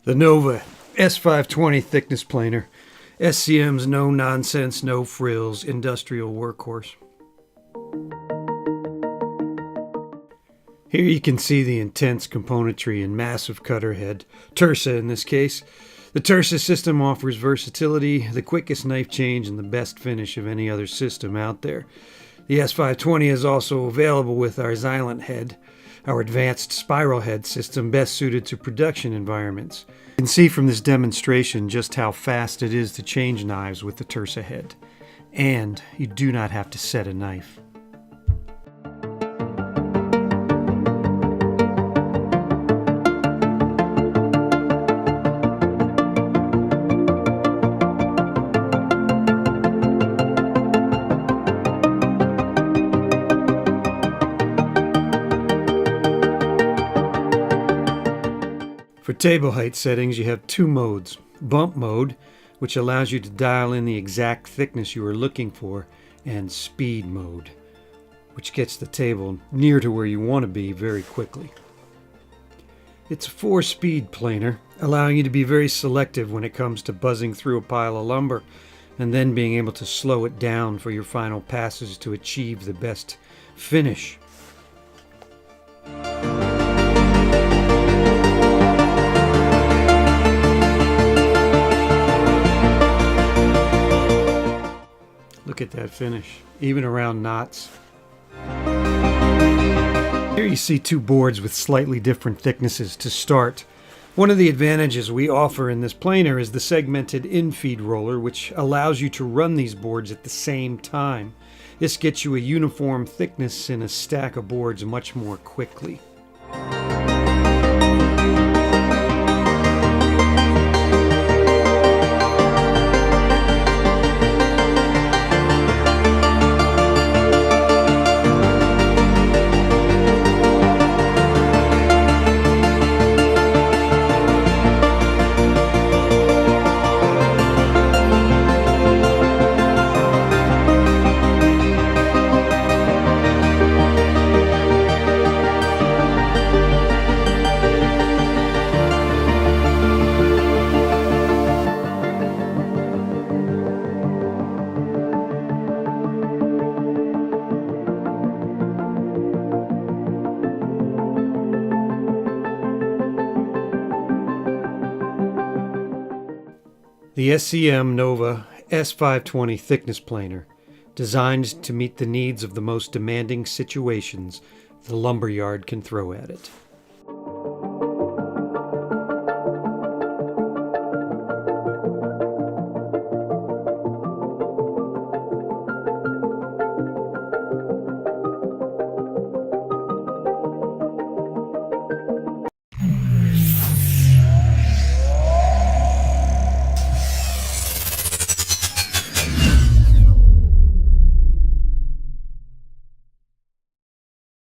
The Nova S520 thickness planer, SCM's no nonsense, no frills industrial workhorse. Here you can see the intense componentry and massive cutter head, Tersa in this case. The Tersa system offers versatility, the quickest knife change, and the best finish of any other system out there. The S520 is also available with our Xylent head, our advanced spiral head system best suited to production environments. You can see from this demonstration just how fast it is to change knives with the Tersa head. And you do not have to set a knife. For table height settings, you have two modes. Bump mode, which allows you to dial in the exact thickness you are looking for, and speed mode, which gets the table near to where you want to be very quickly. It's a 4-speed planer, allowing you to be very selective when it comes to buzzing through a pile of lumber, and then being able to slow it down for your final passes to achieve the best finish. Look at that finish, even around knots. Here you see two boards with slightly different thicknesses to start. One of the advantages we offer in this planer is the segmented infeed roller, which allows you to run these boards at the same time. This gets you a uniform thickness in a stack of boards much more quickly. The SCM Nova S520 thickness planer, designed to meet the needs of the most demanding situations the lumberyard can throw at it.